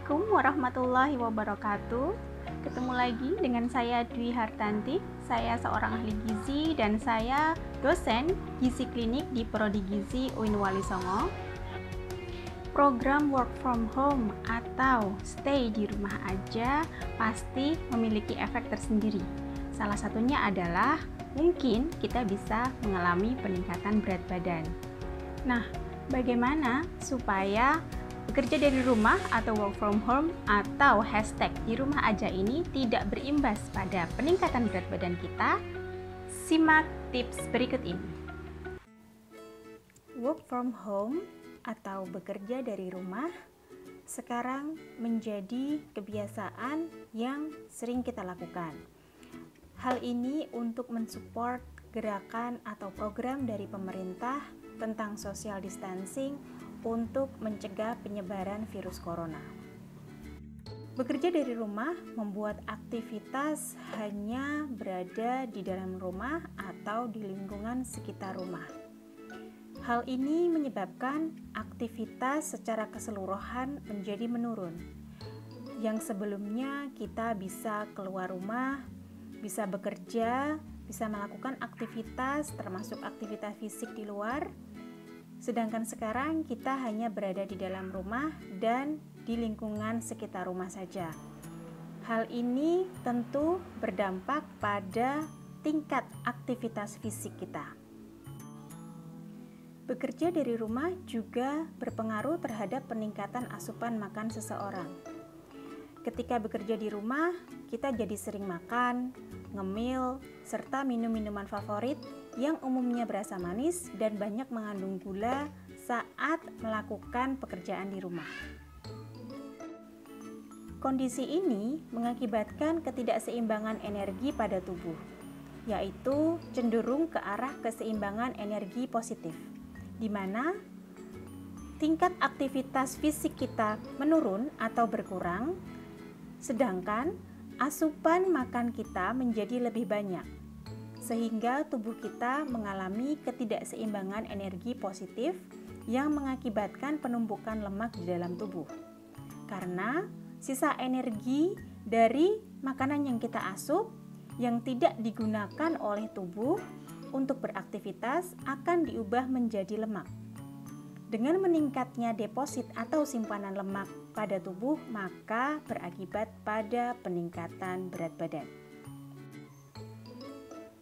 Assalamualaikum warahmatullahi wabarakatuh. Ketemu lagi dengan saya Dwi Hartanti. Saya seorang ahli gizi dan saya dosen gizi klinik di Prodi Gizi UIN Wali Songo. Program work from home atau stay di rumah aja pasti memiliki efek tersendiri. Salah satunya adalah mungkin kita bisa mengalami peningkatan berat badan. Nah, bagaimana supaya bekerja dari rumah atau work from home atau hashtag di rumah aja ini tidak berimbas pada peningkatan berat badan kita? Simak tips berikut ini. Work from home atau bekerja dari rumah sekarang menjadi kebiasaan yang sering kita lakukan. Hal ini untuk mensupport gerakan atau program dari pemerintah tentang social distancing untuk mencegah penyebaran virus corona. Bekerja dari rumah membuat aktivitas hanya berada di dalam rumah atau di lingkungan sekitar rumah. Hal ini menyebabkan aktivitas secara keseluruhan menjadi menurun. Yang sebelumnya kita bisa keluar rumah, bisa bekerja, bisa melakukan aktivitas termasuk aktivitas fisik di luar. Sedangkan sekarang kita hanya berada di dalam rumah dan di lingkungan sekitar rumah saja. Hal ini tentu berdampak pada tingkat aktivitas fisik kita. Bekerja dari rumah juga berpengaruh terhadap peningkatan asupan makan seseorang. Ketika bekerja di rumah, kita jadi sering makan, ngemil, serta minum minuman favorit yang umumnya berasa manis dan banyak mengandung gula saat melakukan pekerjaan di rumah. Kondisi ini mengakibatkan ketidakseimbangan energi pada tubuh, yaitu cenderung ke arah keseimbangan energi positif, di mana tingkat aktivitas fisik kita menurun atau berkurang, sedangkan asupan makan kita menjadi lebih banyak, sehingga tubuh kita mengalami ketidakseimbangan energi positif yang mengakibatkan penumpukan lemak di dalam tubuh. Karena sisa energi dari makanan yang kita asup yang tidak digunakan oleh tubuh untuk beraktivitas akan diubah menjadi lemak. Dengan meningkatnya deposit atau simpanan lemak pada tubuh, maka berakibat pada peningkatan berat badan.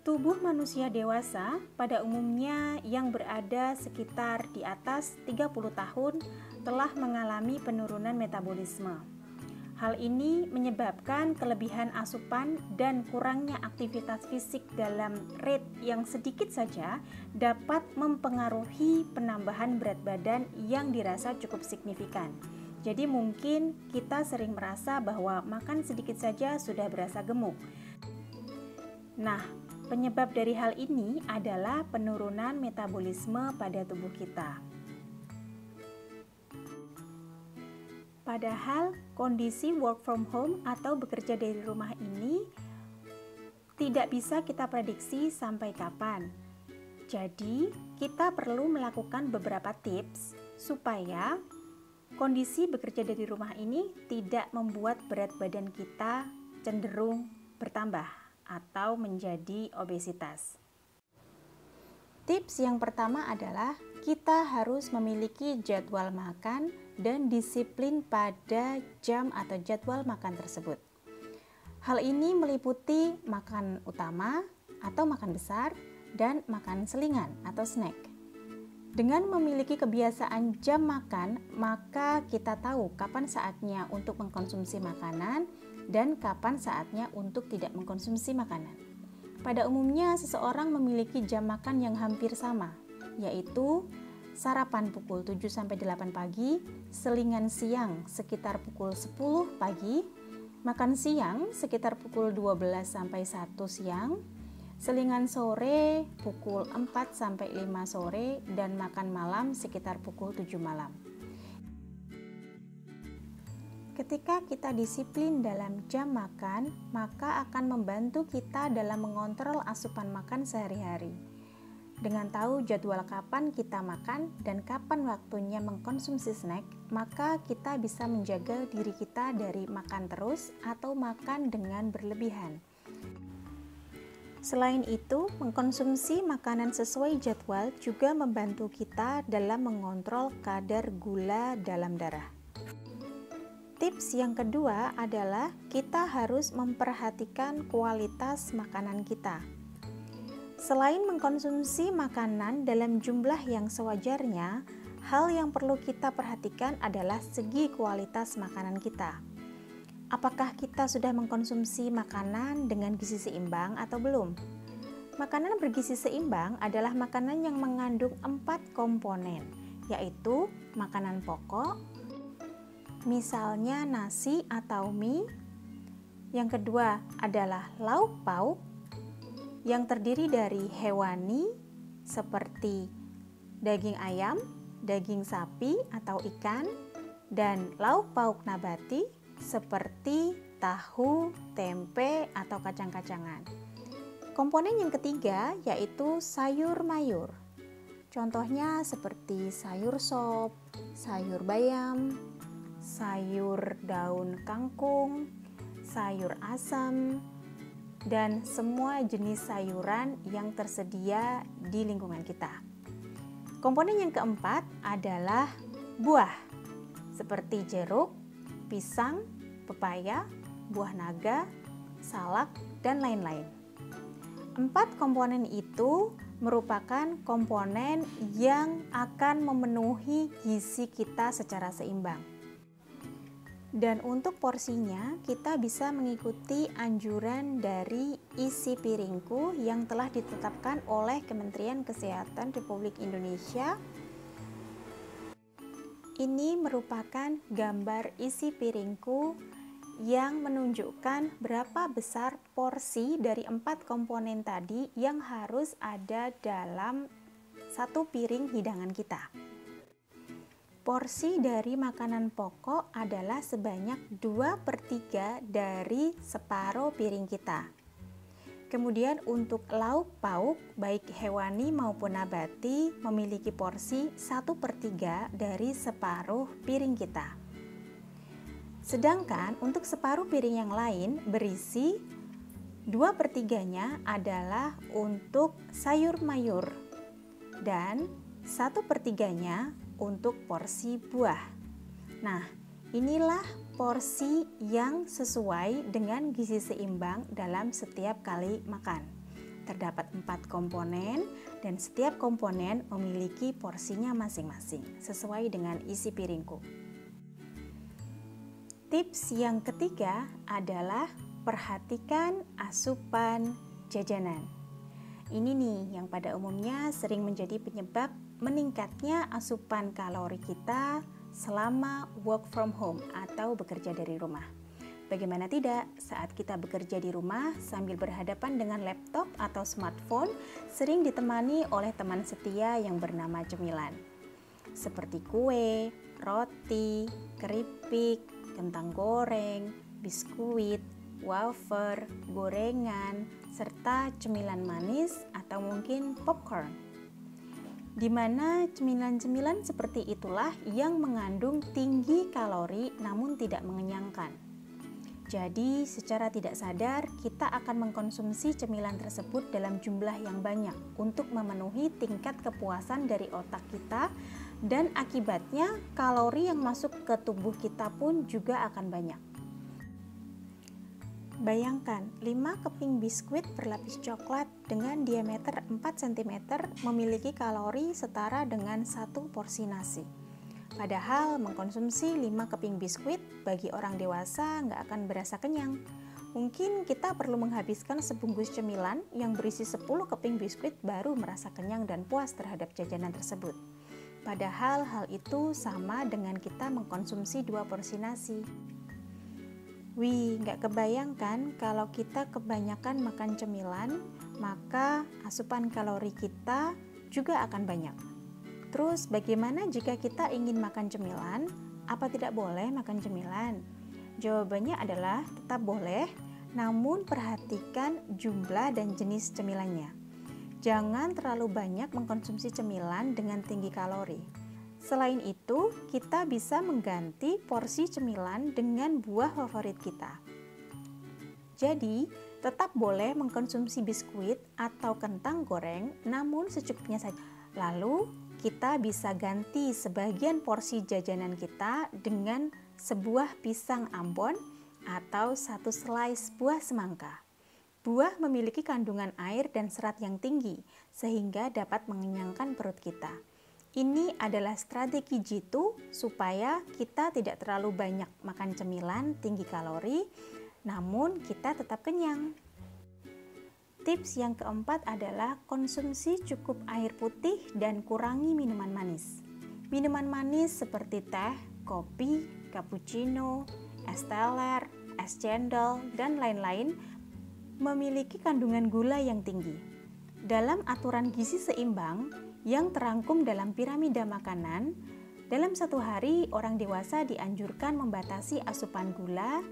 Tubuh manusia dewasa pada umumnya yang berada sekitar di atas 30 tahun telah mengalami penurunan metabolisme. Hal ini menyebabkan kelebihan asupan dan kurangnya aktivitas fisik dalam rate yang sedikit saja dapat mempengaruhi penambahan berat badan yang dirasa cukup signifikan. Jadi mungkin kita sering merasa bahwa makan sedikit saja sudah berasa gemuk. Nah, penyebab dari hal ini adalah penurunan metabolisme pada tubuh kita. Padahal kondisi work from home atau bekerja dari rumah ini tidak bisa kita prediksi sampai kapan. Jadi, kita perlu melakukan beberapa tips supaya kondisi bekerja dari rumah ini tidak membuat berat badan kita cenderung bertambah atau menjadi obesitas. Tips yang pertama adalah kita harus memiliki jadwal makan dan disiplin pada jam atau jadwal makan tersebut. Hal ini meliputi makan utama atau makan besar dan makan selingan atau snack. Dengan memiliki kebiasaan jam makan, maka kita tahu kapan saatnya untuk mengkonsumsi makanan dan kapan saatnya untuk tidak mengkonsumsi makanan. Pada umumnya, seseorang memiliki jam makan yang hampir sama, yaitu sarapan pukul 7-8 pagi, selingan siang sekitar pukul 10 pagi, makan siang sekitar pukul 12-1 siang, selingan sore pukul 4-5 sore, dan makan malam sekitar pukul 7 malam. Ketika kita disiplin dalam jam makan, maka akan membantu kita dalam mengontrol asupan makan sehari-hari. Dengan tahu jadwal kapan kita makan dan kapan waktunya mengkonsumsi snack, maka kita bisa menjaga diri kita dari makan terus atau makan dengan berlebihan. Selain itu, mengkonsumsi makanan sesuai jadwal juga membantu kita dalam mengontrol kadar gula dalam darah. Tips yang kedua adalah kita harus memperhatikan kualitas makanan kita. Selain mengkonsumsi makanan dalam jumlah yang sewajarnya, hal yang perlu kita perhatikan adalah segi kualitas makanan kita. Apakah kita sudah mengkonsumsi makanan dengan gizi seimbang atau belum? Makanan bergizi seimbang adalah makanan yang mengandung 4 komponen, yaitu makanan pokok, misalnya nasi atau mie. Yang kedua adalah lauk pauk, yang terdiri dari hewani seperti daging ayam, daging sapi atau ikan, dan lauk pauk nabati seperti tahu, tempe, atau kacang-kacangan. Komponen yang ketiga yaitu sayur mayur. Contohnya seperti sayur sop, sayur bayam, sayur daun kangkung, sayur asam, dan semua jenis sayuran yang tersedia di lingkungan kita. Komponen yang keempat adalah buah, seperti jeruk, pisang, pepaya, buah naga, salak, dan lain-lain. 4 komponen itu merupakan komponen yang akan memenuhi gizi kita secara seimbang. Dan untuk porsinya, kita bisa mengikuti anjuran dari Isi Piringku yang telah ditetapkan oleh Kementerian Kesehatan Republik Indonesia. Ini merupakan gambar isi piringku yang menunjukkan berapa besar porsi dari 4 komponen tadi yang harus ada dalam satu piring hidangan kita. Porsi dari makanan pokok adalah sebanyak 2/3 dari separuh piring kita. Kemudian untuk lauk pauk, baik hewani maupun nabati, memiliki porsi 1/3 dari separuh piring kita. Sedangkan untuk separuh piring yang lain berisi 2/3-nya adalah untuk sayur mayur dan 1/3-nya untuk porsi buah. Nah, inilah porsi yang sesuai dengan gizi seimbang dalam setiap kali makan. Terdapat 4 komponen dan setiap komponen memiliki porsinya masing-masing sesuai dengan isi piringku. Tips yang ketiga adalah perhatikan asupan jajanan. Ini nih yang pada umumnya sering menjadi penyebab meningkatnya asupan kalori kita selama work from home atau bekerja dari rumah. Bagaimana tidak, saat kita bekerja di rumah sambil berhadapan dengan laptop atau smartphone, sering ditemani oleh teman setia yang bernama cemilan. Seperti kue, roti, keripik, kentang goreng, biskuit, wafer, gorengan, serta cemilan manis atau mungkin popcorn. Di mana cemilan-cemilan seperti itulah yang mengandung tinggi kalori namun tidak mengenyangkan. Jadi secara tidak sadar kita akan mengkonsumsi cemilan tersebut dalam jumlah yang banyak untuk memenuhi tingkat kepuasan dari otak kita, dan akibatnya kalori yang masuk ke tubuh kita pun juga akan banyak. Bayangkan 5 keping biskuit berlapis coklat dengan diameter 4 cm memiliki kalori setara dengan 1 porsi nasi. Padahal mengkonsumsi 5 keping biskuit bagi orang dewasa nggak akan berasa kenyang. Mungkin kita perlu menghabiskan sebungkus cemilan yang berisi 10 keping biskuit baru merasa kenyang dan puas terhadap jajanan tersebut. Padahal hal itu sama dengan kita mengkonsumsi 2 porsi nasi. Wih, nggak kebayangkan kalau kita kebanyakan makan cemilan, maka asupan kalori kita juga akan banyak. Terus bagaimana jika kita ingin makan cemilan? Apa tidak boleh makan cemilan? Jawabannya adalah tetap boleh, namun perhatikan jumlah dan jenis cemilannya. Jangan terlalu banyak mengkonsumsi cemilan dengan tinggi kalori. Selain itu, kita bisa mengganti porsi cemilan dengan buah favorit kita. Jadi, tetap boleh mengkonsumsi biskuit atau kentang goreng, namun secukupnya saja. Lalu, kita bisa ganti sebagian porsi jajanan kita dengan sebuah pisang Ambon atau satu slice buah semangka. Buah memiliki kandungan air dan serat yang tinggi, sehingga dapat mengenyangkan perut kita. Ini adalah strategi jitu supaya kita tidak terlalu banyak makan cemilan tinggi kalori, namun kita tetap kenyang. Tips yang keempat adalah konsumsi cukup air putih dan kurangi minuman manis. Minuman manis seperti teh, kopi, cappuccino, es teler, es cendol, dan lain-lain memiliki kandungan gula yang tinggi. Dalam aturan gizi seimbang yang terangkum dalam piramida makanan, dalam satu hari orang dewasa dianjurkan membatasi asupan gula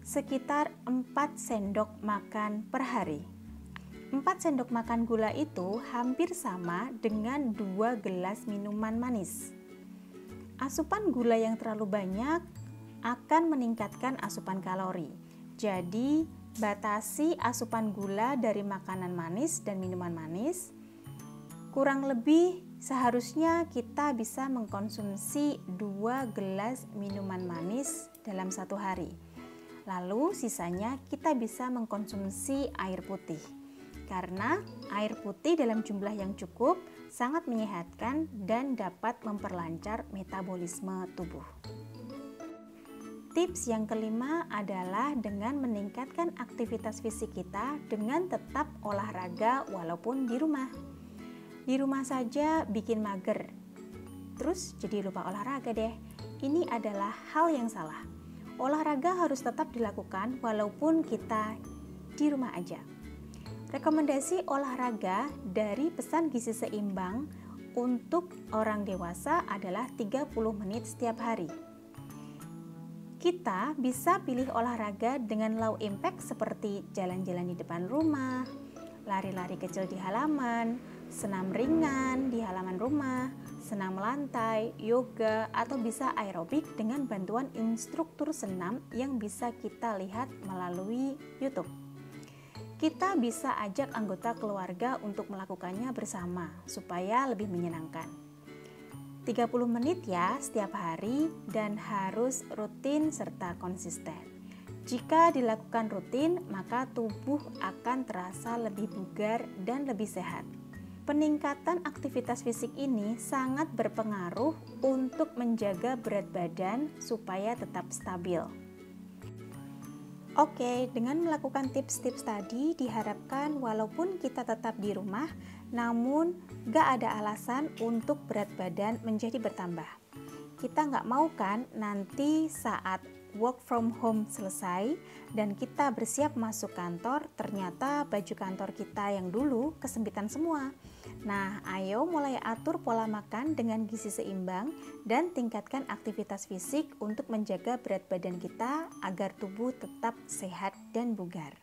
sekitar 4 sendok makan per hari. 4 sendok makan gula itu hampir sama dengan 2 gelas minuman manis. Asupan gula yang terlalu banyak akan meningkatkan asupan kalori. Jadi, batasi asupan gula dari makanan manis dan minuman manis. Kurang lebih seharusnya kita bisa mengkonsumsi 2 gelas minuman manis dalam satu hari. Lalu sisanya kita bisa mengkonsumsi air putih. Karena air putih dalam jumlah yang cukup sangat menyehatkan dan dapat memperlancar metabolisme tubuh. Tips yang kelima adalah dengan meningkatkan aktivitas fisik kita dengan tetap olahraga walaupun di rumah. Di rumah saja bikin mager, terus jadi lupa olahraga deh. Ini adalah hal yang salah. Olahraga harus tetap dilakukan walaupun kita di rumah aja. Rekomendasi olahraga dari pesan gizi seimbang untuk orang dewasa adalah 30 menit setiap hari. Kita bisa pilih olahraga dengan low impact seperti jalan-jalan di depan rumah, lari-lari kecil di halaman, senam ringan di halaman rumah, senam lantai, yoga, atau bisa aerobik dengan bantuan instruktur senam yang bisa kita lihat melalui YouTube. Kita bisa ajak anggota keluarga untuk melakukannya bersama supaya lebih menyenangkan. 30 menit ya setiap hari dan harus rutin serta konsisten. Jika dilakukan rutin, maka tubuh akan terasa lebih bugar dan lebih sehat. Peningkatan aktivitas fisik ini sangat berpengaruh untuk menjaga berat badan supaya tetap stabil. Oke, dengan melakukan tips-tips tadi diharapkan walaupun kita tetap di rumah, namun gak ada alasan untuk berat badan menjadi bertambah. Kita gak mau kan nanti saat work from home selesai dan kita bersiap masuk kantor, ternyata baju kantor kita yang dulu kesempitan semua. Nah, ayo mulai atur pola makan dengan gizi seimbang dan tingkatkan aktivitas fisik untuk menjaga berat badan kita agar tubuh tetap sehat dan bugar.